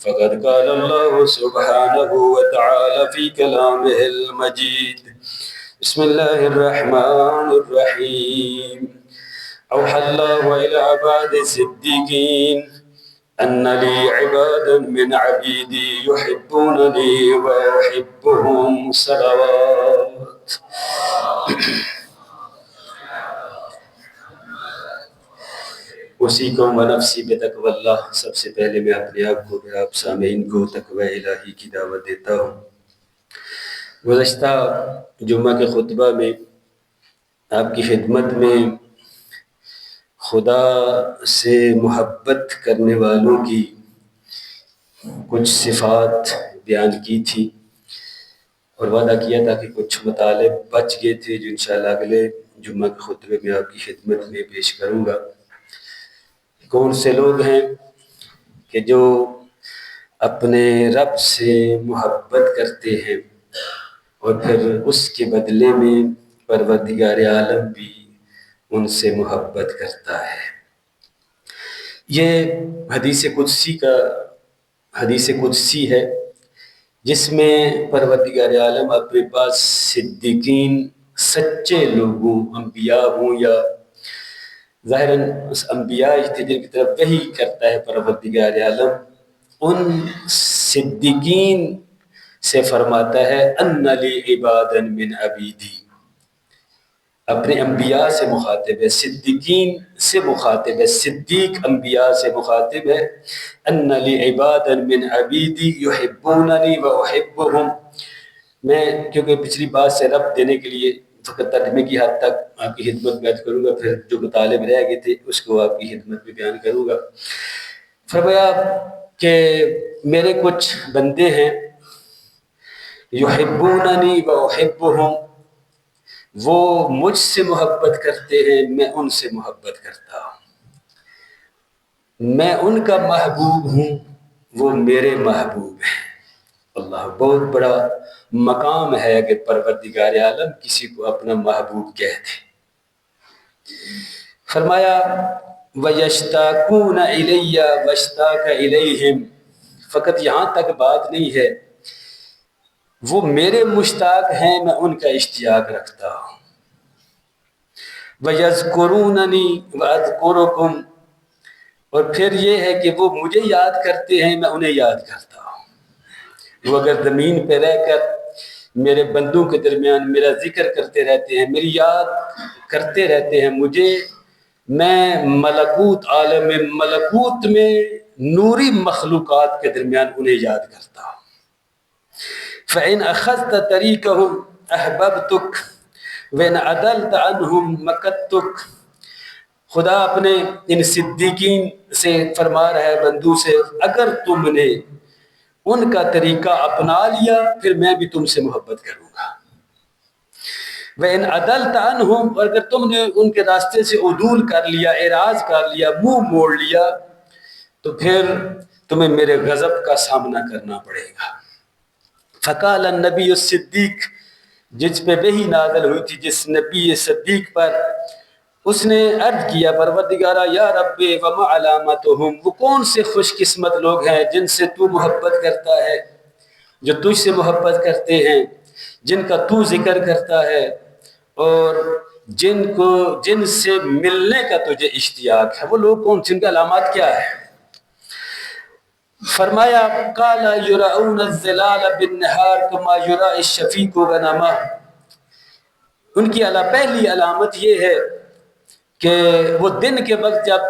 فقد قال الله سبحانه وتعالى في كلامه المجيد. بسم الله الرحمن الرحيم. أوحى الله إلى عباد الصديقين أن لي عبادا من عبيدي يحبونني وأحبهم. صلوات. اوصیکم ونفسی بتقوی اللہ. سب سے پہلے میں اپنے آپ کو اور آپ سامعین کو تقوی الہی کی دعوت دیتا ہوں. گزشتہ جمعہ کے خطبہ میں آپ کی خدمت میں خدا سے محبت کرنے والوں کی کچھ صفات بیان کی تھی اور وعدہ کیا تھا کہ کچھ مطالب بچ گئے تھے جو انشاءاللہ اگلے جمعہ کے خطبے میں آپ کی خدمت میں پیش کروں گا. کون سے لوگ ہیں کہ جو اپنے رب سے محبت کرتے ہیں اور پھر اس کے بدلے میں پروردگار عالم بھی ان سے محبت کرتا ہے. یہ حدیث قدسی ہے جس میں پروردگار عالم اپنے پاس صدیقین سچے لوگوں، انبیاء ہوں یا ظاہراً انبیاء تھے جن کی طرف وحی کرتا ہے پروردگار عالم، ان صدیقین سے فرماتا ہے ان لی عبادا من عبیدی. اپنے انبیاء سے مخاطب ہے، صدیقین سے مخاطب ہے، صدیق انبیاء سے مخاطب ہے. ان لی عبادا من عبیدی یحبوننی واحبهم. میں کیونکہ پچھلی بات سے ربط دینے کے لیے فقط ترجمے کی حد تک آپ کی خدمت میں عرض کروں گا، پھر جو مطالب رہ گئے تھے اس کو آپ کی خدمت میں بیان کروں گا. فرمایا کہ میرے کچھ بندے ہیں یحبوننی واحبهم، وہ مجھ سے محبت کرتے ہیں، میں ان سے محبت کرتا ہوں. میں ان کا محبوب ہوں، وہ میرے محبوب ہیں. اللہ، بہت بڑا مقام ہے کہ پروردگار عالم کسی کو اپنا محبوب کہتے. فرمایا وَيَشْتَاقُونَ إِلَيَّ وَاشْتَاقَ إِلَيْهِمْ. فقط یہاں تک بات نہیں ہے، وہ میرے مشتاق ہیں، میں ان کا اشتیاق رکھتا ہوں. وَيَذْكُرُونَنِي وَأَذْكُرُكُمْ. اور پھر یہ ہے کہ وہ مجھے یاد کرتے ہیں، میں انہیں یاد کرتا ہوں. وہ اگر زمین پہ رہ کر میرے بندوں کے درمیان میرا ذکر کرتے رہتے ہیں، میری یاد کرتے رہتے ہیں مجھے، میں ملکوت، عالم ملکوت میں نوری مخلوقات کے درمیان انہیں یاد کرتا ہوں. فَإِنْ أَخَذْتَ طَرِيقَهُمْ أَحْبَبْتُكَ وَإِنْ عَدَلْتَ عَنْهُمْ مَكَدْتُكَ. خدا اپنے ان صدیقین سے فرما رہا ہے، بندوں سے، اگر تم نے ان کا طریقہ اپنا لیا پھر میں بھی تم سے محبت کروں گا. وَإِنْ عَدَلْتَ عَنْهُمْ. اور اگر تم نے ان کے راستے سے عدول کر لیا، اعراض کر لیا، منہ موڑ لیا، تو پھر تمہیں میرے غضب کا سامنا کرنا پڑے گا. فقال النبی الصدیق، جس پہ وحی نازل ہوئی تھی، جس نبی صدیق پر، اس نے عرض کیا پروردگارا یا رب وما علامتہم. وہ کون سے خوش قسمت لوگ ہیں جن سے تو محبت کرتا ہے، جو تجھ سے محبت کرتے ہیں، جن کا تو ذکر کرتا ہے اور جن سے ملنے کا تجھے اشتیاق ہے. وہ لوگ کون، جن کا علامات کیا ہے؟ فرمایا قال یرعون الظلال بالنہار کما یرعی الشفیق غنمہ. ان کی پہلی علامت یہ ہے کہ وہ دن کے وقت جب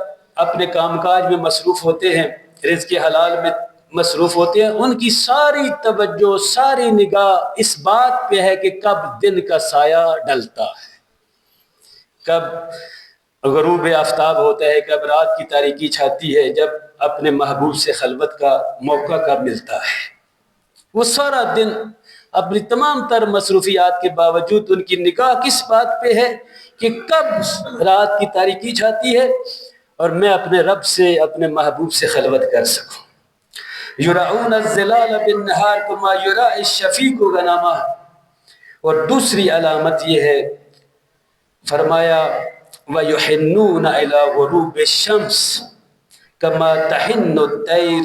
اپنے کام کاج میں مصروف ہوتے ہیں، رزق حلال میں مصروف ہوتے ہیں، ان کی ساری توجہ، ساری نگاہ اس بات پہ ہے کہ کب دن کا سایہ ڈلتا ہے، کب غروب آفتاب ہوتا ہے، کب رات کی تاریکی چھاتی ہے، جب اپنے محبوب سے خلوت کا موقع کب ملتا ہے. وہ سارا دن اپنی تمام تر مصروفیات کے باوجود ان کی نگاہ کس بات پہ ہے کہ کب رات کی تاریکی چھاتی ہے اور میں اپنے رب سے، اپنے محبوب سے خلوت کر سکوں. یرعون الظلال بالنہار کما یرعی الشفیق غنمہ. اور دوسری علامت یہ ہے، فرمایا وَيُحِنُّونَ إِلَىٰ غُرُوبِ الشَّمْسِ كَمَا تَحِنُّ الطَّيْرُ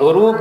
غروب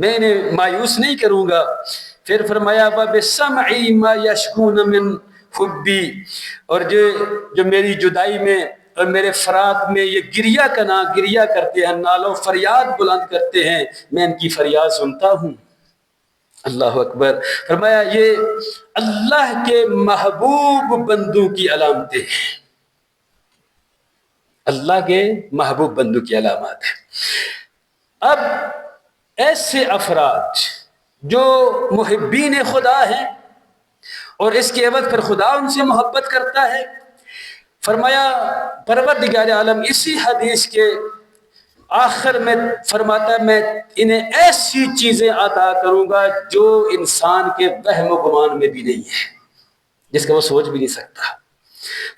میں انہیں مایوس نہیں کروں گا۔ پھر فرمایا وَبِسَمْعِي مَا يَشْكُونَ مِنْ حُبِّي، اور جو میری جدائی میں اور میرے فراق میں یہ گریا کرتے ہیں، نالو فریاد بلند کرتے ہیں، میں ان کی فریاد سنتا ہوں۔ اللہ اکبر۔ فرمایا یہ اللہ کے محبوب بندوں کی علامتیں ہیں، اللہ کے محبوب بندوں کی علامات ہیں۔ اب ایسے افراد جو محبین خدا ہیں اور اس کے عوض پر خدا ان سے محبت کرتا ہے، فرمایا پروردگار عالم اسی حدیث کے آخر میں فرماتا ہے میں انہیں ایسی چیزیں عطا کروں گا جو انسان کے وہم و گمان میں بھی نہیں ہے، جس کا وہ سوچ بھی نہیں سکتا۔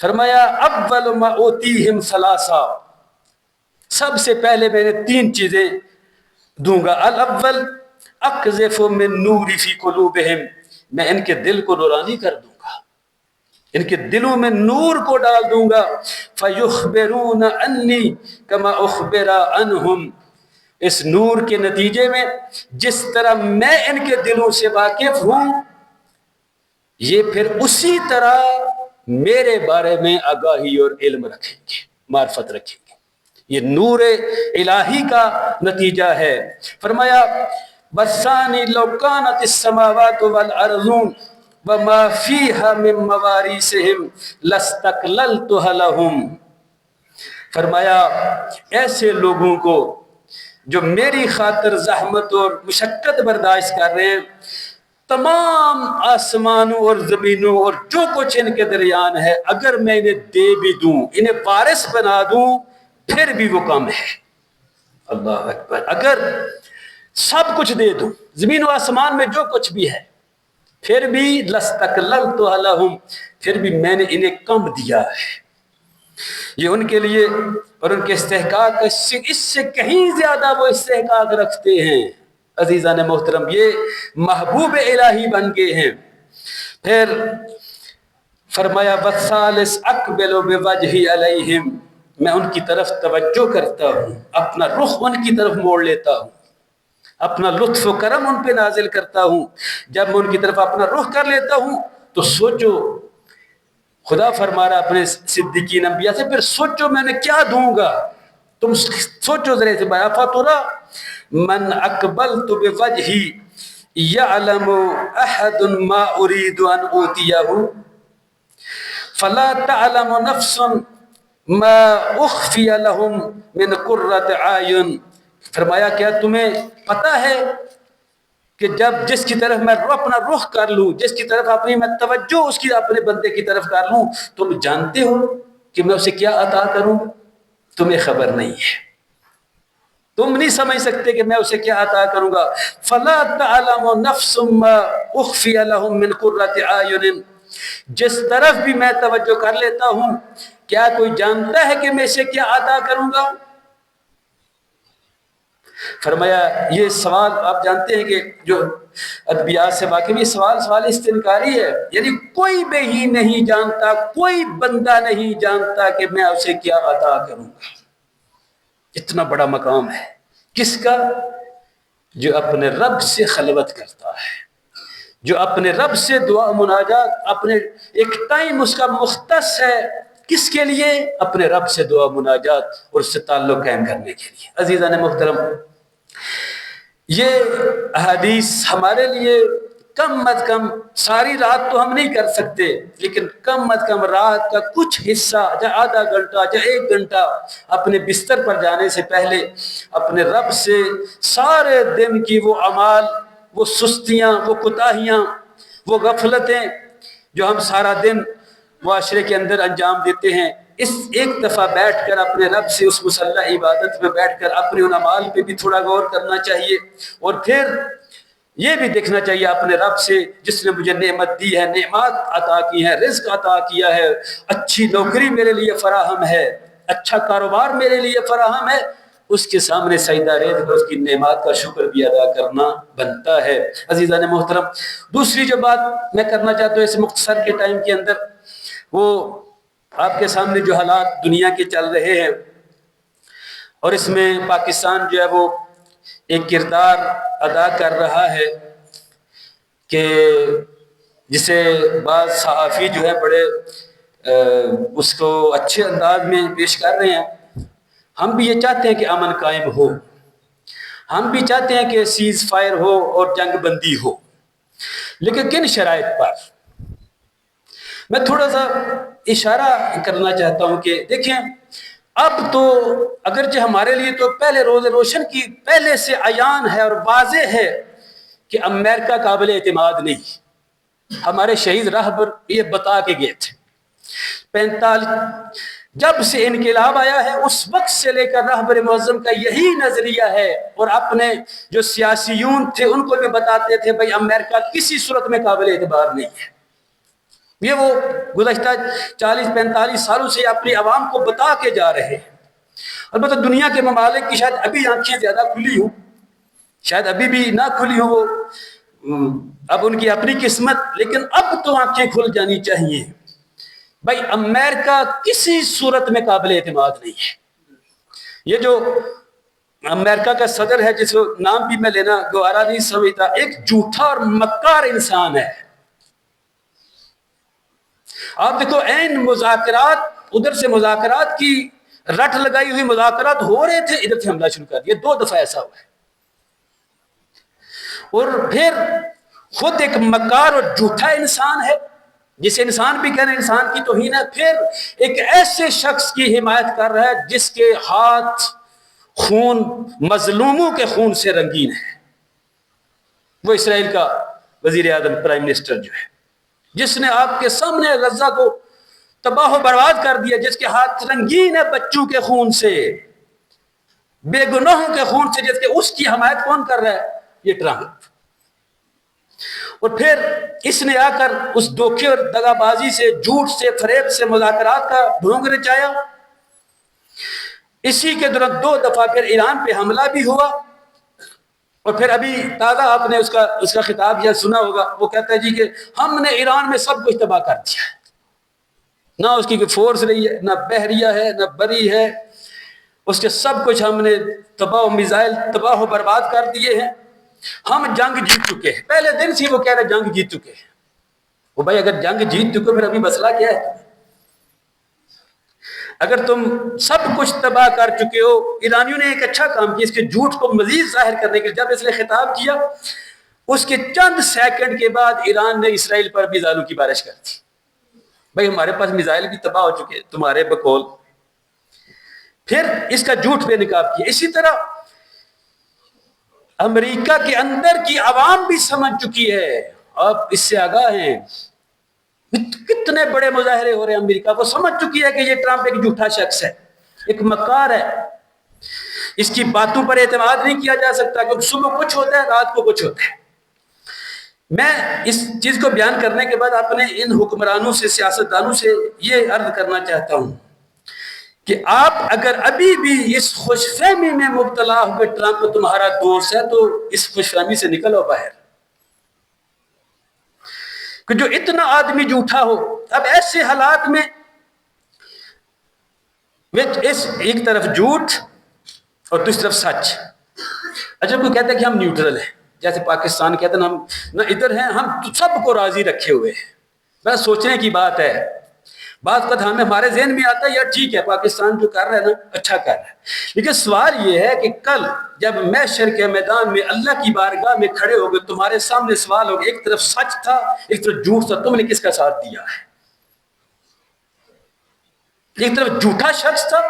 فرمایا اول ما اوتیہم ثلاثہ، سب سے پہلے میں نے 3 چیزیں دوں گا۔ الاول اقذف من نوری فی قلوبہم، میں ان کے دل کو نورانی کر دوں گا، ان کے دلوں میں نور کو ڈال دوں گا۔ فیخبرون انی کما اخبر عنہم، اس نور کے نتیجے میں جس طرح میں ان کے دلوں سے واقف ہوں، یہ پھر اسی طرح میرے بارے میں آگاہی اور علم رکھیں گے، معرفت رکھیں گے۔ یہ نور الہی کا نتیجہ ہے۔ فرمایا بسانی لو کانت السماوات والارضون وما فیہا من مواریثہم لاستقللتها لہم، فرمایا ایسے لوگوں کو جو میری خاطر زحمت اور مشقت برداشت کر رہے ہیں، تمام آسمانوں اور زمینوں اور جو کچھ ان کے درمیان ہے، اگر میں انہیں دے بھی دوں، انہیں وارث بنا دوں، پھر بھی وہ کم ہے۔ اللہ اکبر۔ اگر سب کچھ دے دوں، زمین و آسمان میں جو کچھ بھی ہے، پھر بھی لستقللت لہم، پھر بھی میں نے انہیں کم دیا ہے۔ یہ ان کے لیے اور ان کے استحقاق اس سے کہیں زیادہ وہ استحقاق رکھتے ہیں۔ عزیزان محترم، یہ محبوب الہی بن گئے ہیں۔ پھر فرمایا والثالث اقبل بوجہی علیہم، میں ان کی طرف توجہ کرتا ہوں، اپنا رخ ان کی طرف موڑ لیتا ہوں، اپنا لطف و کرم ان پہ نازل کرتا ہوں۔ جب میں ان کی طرف اپنا رخ کر لیتا ہوں تو سوچو، خدا فرما رہا اپنے صدیقین انبیاء سے، پھر سوچو میں نے کیا دوں گا، تم سوچو ذرا سے۔ بھائی فاتورا من اقبلت بوجہی یعلم احد ما ارید ان اوتیہ فلا تعلم نفس ما اخفی لهم من قرۃ اعین، فرمایا کیا تمہیں پتہ ہے کہ جب جس کی طرف میں اپنا رخ کر لوں، جس کی طرف اپنی میں توجہ اس کی اپنے بندے کی طرف کر لوں، تم جانتے ہو کہ میں اسے کیا عطا کروں؟ تمہیں خبر نہیں ہے، تم نہیں سمجھ سکتے کہ میں اسے کیا عطا کروں گا۔ فلا تعلم نفس ما اخفی لهم من قرۃ اعین، جس طرف بھی میں توجہ کر لیتا ہوں، کیا کوئی جانتا ہے کہ میں اسے کیا عطا کروں گا؟ فرمایا یہ سوال آپ جانتے ہیں کہ جو ادبیات سے واقف یہ سوال استنکاری ہے، یعنی کوئی بھی ہی نہیں جانتا، کوئی بندہ نہیں جانتا کہ میں اسے کیا عطا کروں گا۔ اتنا بڑا مقام ہے کس کا؟ جو اپنے رب سے خلوت کرتا ہے، جو اپنے رب سے دعا مناجات، اپنے ایک ٹائم اس کا مختص ہے، کس کے لیے؟ اپنے رب سے دعا مناجات اور اس سے تعلق قائم کرنے کے لیے۔ عزیزان محترم، یہ احادیث ہمارے لیے کم از کم ساری رات تو ہم نہیں کر سکتے، لیکن کم از کم رات کا کچھ حصہ، چاہے آدھا گھنٹہ چاہے 1 گھنٹہ، اپنے بستر پر جانے سے پہلے اپنے رب سے سارے دن کی وہ اعمال، وہ سستیاں، وہ کوتاہیاں، وہ غفلتیں جو ہم سارا دن معاشرے کے اندر انجام دیتے ہیں، اس ایک دفعہ بیٹھ کر اپنے رب سے اس مصلی عبادت میں بیٹھ کر اپنے ان اعمال پہ بھی تھوڑا غور کرنا چاہیے، اور پھر یہ بھی دیکھنا چاہیے اپنے رب سے جس نے مجھے نعمت دی ہے، نعمات عطا کی ہے، رزق عطا کیا ہے، اچھی نوکری میرے لیے فراہم ہے، اچھا کاروبار میرے لیے فراہم ہے، اس کے سامنے سجدہ ریز کر اس کی نعمات کا شکر بھی ادا کرنا بنتا ہے۔ عزیزان محترم، دوسری جو بات میں کرنا چاہتا ہوں اس مختصر کے ٹائم کے اندر، وہ آپ کے سامنے جو حالات دنیا کے چل رہے ہیں، اور اس میں پاکستان جو ہے وہ ایک کردار ادا کر رہا ہے کہ جسے بعض صحافی جو ہے بڑے اس کو اچھے انداز میں پیش کر رہے ہیں. ہم بھی یہ چاہتے ہیں کہ امن قائم ہو، ہم بھی چاہتے ہیں کہ سیز فائر ہو اور جنگ بندی ہو، لیکن کن شرائط پر؟ میں تھوڑا سا اشارہ کرنا چاہتا ہوں کہ دیکھیں، اب تو اگرچہ ہمارے لیے تو پہلے روز روشن کی پہلے سے عیان ہے اور واضح ہے کہ امریکہ قابل اعتماد نہیں. ہمارے شہید رہبر یہ بتا کے گئے تھے. 45 جب سے انقلاب آیا ہے اس وقت سے لے کر رہبر معظم کا یہی نظریہ ہے، اور اپنے جو سیاسیون تھے ان کو بھی بتاتے تھے بھائی امریکہ کسی صورت میں قابل اعتبار نہیں ہے. یہ وہ گزشتہ 40-45 سالوں سے اپنی عوام کو بتا کے جا رہے ہیں. البتہ دنیا کے ممالک کی شاید ابھی آنکھیں زیادہ کھلی ہوں، شاید ابھی بھی نہ کھلی ہوں، وہ اب ان کی اپنی قسمت، لیکن اب تو آنکھیں کھل جانی چاہیے. بھائی امریکہ کسی صورت میں قابل اعتماد نہیں ہے. یہ جو امریکہ کا صدر ہے جس کو نام بھی میں لینا گوارا نہیں سمجھتا، ایک جھوٹا اور مکار انسان ہے. آپ دیکھو این مذاکرات، ادھر سے مذاکرات کی رٹ لگائی ہوئی مذاکرات ہو رہے تھے، ادھر سے حملہ شروع کر دیا. 2 دفعہ ایسا ہوا ہے. اور پھر خود ایک مکار اور جھوٹا انسان ہے، جسے انسان بھی کہنا انسان کی توہین ہے. پھر ایک ایسے شخص کی حمایت کر رہا ہے جس کے ہاتھ خون، مظلوموں کے خون سے رنگین ہے. وہ اسرائیل کا وزیر اعظم، پرائم منسٹر جو ہے، جس نے آپ کے سامنے غزہ کو تباہ و برباد کر دیا، جس کے ہاتھ رنگین ہے بچوں کے خون سے، بے گناہوں کے خون سے، جس کے اس کی حمایت کون کر رہا ہے؟ یہ ٹرمپ. اور پھر اس نے آ کر اس دھوکے اور دغا بازی سے، جھوٹ سے، فریب سے مذاکرات کا ڈھونگ رچایا. اسی کے دوران 2 دفعہ پھر ایران پہ حملہ بھی ہوا. اور پھر ابھی تازہ آپ نے اس کا خطاب یا سنا ہوگا، وہ کہتا ہے جی کہ ہم نے ایران میں سب کچھ تباہ کر دیا ہے، نہ اس کی کوئی فورس رہی ہے، نہ بحریہ ہے، نہ بری ہے، اس کے سب کچھ ہم نے تباہ و میزائل تباہ و برباد کر دیے ہیں. ہم جنگ جیت چکے ہیں. پہلے دن سے وہ کہہ رہے جنگ جیت چکے ہیں. وہ بھائی اگر جنگ جیت چکے پھر ابھی مسئلہ کیا ہے؟ اگر تم سب کچھ تباہ کر چکے ہو. ایرانیوں نے ایک اچھا کام کیا اس کے جھوٹ کو مزید ظاہر کرنے کے لیے. جب اس نے خطاب کیا اس کے چند سیکنڈ کے بعد ایران نے اسرائیل پر میزائلوں کی بارش کر دی. بھائی ہمارے پاس میزائل بھی تباہ ہو چکے تمہارے بقول. پھر اس کا جھوٹ بے نقاب کیا. اسی طرح امریکہ کے اندر کی عوام بھی سمجھ چکی ہے، آپ اس سے آگاہ ہیں. کتنے بڑے مظاہرے ہو رہے ہیں، امریکہ کو سمجھ چکی ہے کہ یہ ٹرمپ ایک جھوٹا شخص ہے، ایک مکار ہے. اس کی باتوں پر اعتماد نہیں کیا جا سکتا، کیونکہ صبح کچھ ہوتا ہے رات کو کچھ ہوتا ہے. میں اس چیز کو بیان کرنے کے بعد اپنے ان حکمرانوں سے، سیاستدانوں سے یہ عرض کرنا چاہتا ہوں کہ آپ اگر ابھی بھی اس خوش فہمی میں مبتلا ہو کہ ٹرمپ تمہارا دوست ہے تو اس خوش فہمی سے نکلو باہر. کہ جو اتنا آدمی جھوٹا ہو، اب ایسے حالات میں اس ایک طرف جھوٹ اور دوسری طرف سچ. اچھا کوئی کہتا ہے کہ ہم نیوٹرل ہیں، جیسے پاکستان کہتے ہیں ہم نہ ادھر ہیں، ہم سب کو راضی رکھے ہوئے ہیں. بس سوچنے کی بات ہے. بعض وقت ہمارے ذہن میں آتا ہے یار ٹھیک ہے پاکستان جو کر رہا ہے نا اچھا کر رہا ہے، لیکن سوال یہ ہے کہ کل جب محشر کے میدان میں اللہ کی بارگاہ میں کھڑے ہو گئے، تمہارے سامنے سوال ہوگا ایک طرف سچ تھا ایک طرف جھوٹ تھا، تم نے کس کا ساتھ دیا ہے؟ ایک طرف جھوٹا شخص تھا،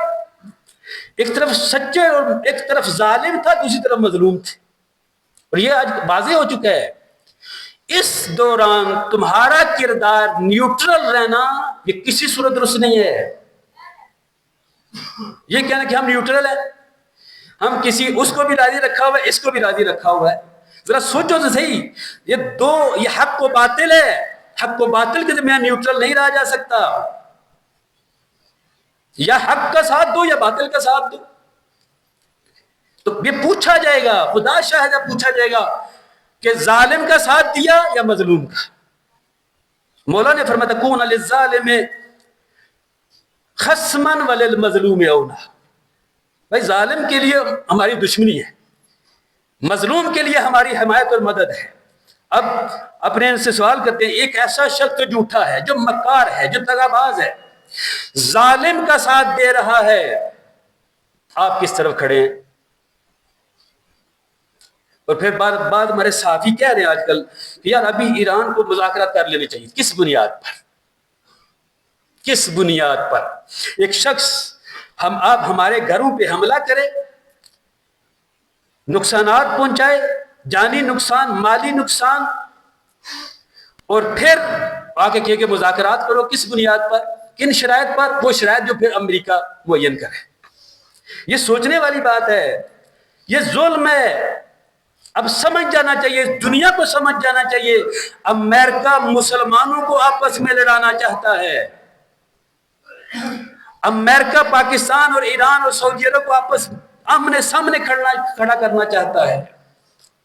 ایک طرف سچے، اور ایک طرف ظالم تھا، دوسری طرف مظلوم تھے. اور یہ آج واضح ہو چکا ہے. اس دوران تمہارا کردار نیوٹرل رہنا یہ کسی صورت درست نہیں ہے. یہ کہنا کہ ہم نیوٹرل ہیں، ہم کسی اس کو بھی راضی رکھا ہوا ہے اس کو بھی راضی رکھا ہوا ہے. ذرا سوچو تو صحیح، یہ حق و باطل ہے، حق و باطل کے درمیان نیوٹرل نہیں رہا جا سکتا. یا حق کا ساتھ دو یا باطل کا ساتھ دو. تو یہ پوچھا جائے گا، خدا شاہد پوچھا جائے گا کہ ظالم کا ساتھ دیا یا مظلوم کا. مولا نے فرمایا کون للظالم خصما وللمظلوم اولا. بھائی ظالم کے لیے ہماری دشمنی ہے، مظلوم کے لیے ہماری حمایت اور مدد ہے۔ اب اپنے ان سے سوال کرتے ہیں، ایک ایسا شخص جو جھوٹا ہے، جو مکار ہے، جو دغاباز ہے، ظالم کا ساتھ دے رہا ہے، آپ کس طرف کھڑے ہیں؟ اور پھر بعد ہمارے صحافی کہہ رہے ہیں آج کل کہ یار ابھی ایران کو مذاکرات کر لینے چاہیے۔ کس بنیاد پر؟ کس بنیاد پر ایک شخص آپ ہمارے گھروں پہ حملہ کرے، نقصانات پہنچائے، جانی نقصان، مالی نقصان، اور پھر آگے کہ مذاکرات کرو؟ کس بنیاد پر؟ کن شرائط پر؟ وہ شرائط جو پھر امریکہ معین کرے۔ یہ سوچنے والی بات ہے، یہ ظلم ہے۔ اب سمجھ جانا چاہیے، دنیا کو سمجھ جانا چاہیے، امریکہ مسلمانوں کو آپس میں لڑانا چاہتا ہے، امریکہ پاکستان اور ایران اور سعودی عرب کو آپس آمنے سامنے کھڑا کرنا چاہتا ہے۔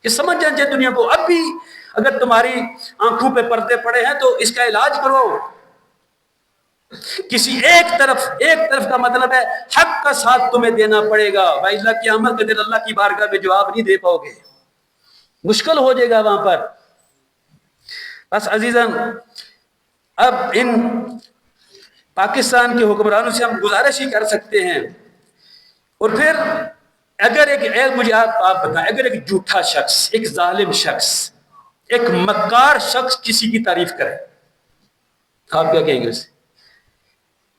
کہ سمجھ جانا چاہیے دنیا کو، اب بھی اگر تمہاری آنکھوں پہ پردے پڑے ہیں تو اس کا علاج کرو۔ کسی ایک طرف کا مطلب ہے حق کا ساتھ تمہیں دینا پڑے گا، بھائی اللہ کی آمد کے دن اللہ کی بارگاہ میں جواب نہیں دے پاؤ گے، مشکل ہو جائے گا وہاں پر۔ بس عزیزاً، اب ان پاکستان کے حکمرانوں سے ہم گزارش ہی کر سکتے ہیں۔ اور پھر اگر مجھے آپ بتائیں، اگر ایک جھوٹا شخص، ایک ظالم شخص، ایک مکار شخص کسی کی تعریف کرے، آپ کیا کہیں گے اسے؟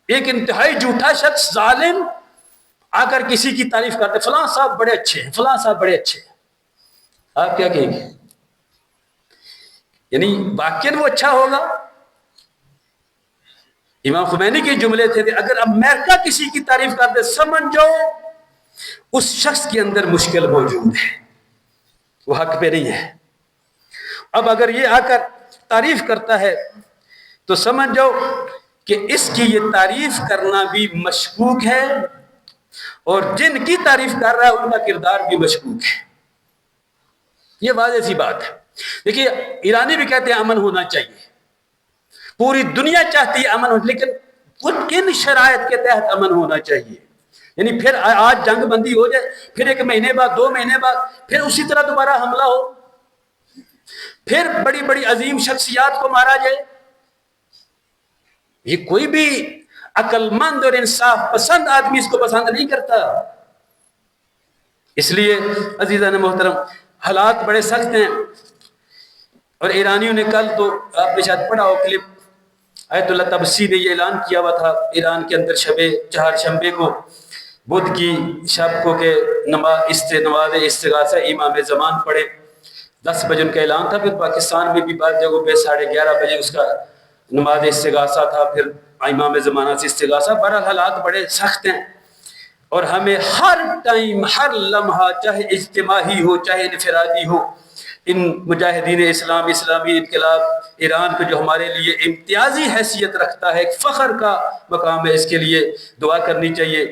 ایک انتہائی جھوٹا شخص، ظالم، آ کر کسی کی تعریف کرتے، فلاں صاحب بڑے اچھے ہیں، فلاں صاحب بڑے اچھے ہیں، آپ کیا کہیں گے؟ یعنی واقعاً وہ اچھا ہوگا؟ امام خمینی کے جملے تھے کہ اگر امریکہ کسی کی تعریف کرتے سمجھو اس شخص کے اندر مشکل موجود ہے، وہ حق پہ نہیں ہے۔ اب اگر یہ آ کر تعریف کرتا ہے تو سمجھ جاؤ کہ اس کی یہ تعریف کرنا بھی مشکوک ہے، اور جن کی تعریف کر رہا ہے ان کا کردار بھی مشکوک ہے۔ یہ واضح سی بات ہے۔ دیکھیے، ایرانی بھی کہتے ہیں امن ہونا چاہیے، پوری دنیا چاہتی ہے امن ہونا، لیکن کن شرائط کے تحت امن ہونا چاہیے؟ یعنی پھر آج جنگ بندی ہو جائے، پھر 1 مہینے بعد، 2 مہینے بعد پھر اسی طرح دوبارہ حملہ ہو، پھر بڑی بڑی عظیم شخصیات کو مارا جائے؟ یہ کوئی بھی عقل مند اور انصاف پسند آدمی اس کو پسند نہیں کرتا۔ اس لیے عزیزان محترم، حالات بڑے سخت ہیں، اور ایرانیوں نے کل تو آپ نے شاید پڑھا ہو کلپ، آیت اللہ طبسی نے یہ اعلان کیا ہوا تھا ایران کے اندر چہارشنبے کو بدھ کی شب کو کہ نماز استغاثہ امام زمان پڑھے، 10 بجے ان کا اعلان تھا۔ پھر پاکستان میں بھی بعض جگہوں پہ 11:30 بجے اس کا نماز استغاثہ تھا، پھر امام زمانہ سے استغاثہ۔ بہرحال حالات بڑے سخت ہیں، اور ہمیں ہر ٹائم، ہر لمحہ، چاہے اجتماعی ہو چاہے انفرادی ہو، ان مجاہدین اسلام، اسلامی انقلاب ایران کو جو ہمارے لیے امتیازی حیثیت رکھتا ہے، ایک فخر کا مقام ہے، اس کے لیے دعا کرنی چاہیے۔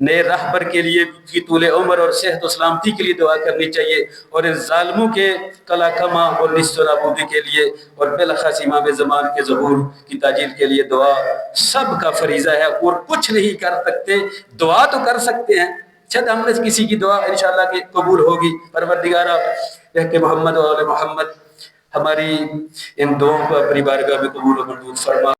نئے رہبر کے لیے کی طول عمر اور صحت و سلامتی کے لیے دعا کرنی چاہیے، اور ان ظالموں کے قلع کما اور نصف و نابودی کے لیے، اور بالاخص امام زمان کے ظہور کی تاجیل کے لیے دعا سب کا فریضہ ہے۔ اور کچھ نہیں کر سکتے، دعا تو کر سکتے ہیں، شاید ہم نے کسی کی دعا انشاءاللہ کہ قبول ہوگی۔ پروردگارہ کہ محمد و آل محمد ہماری ان دعاؤں کو اپنی بارگاہ میں قبول و منظور فرما۔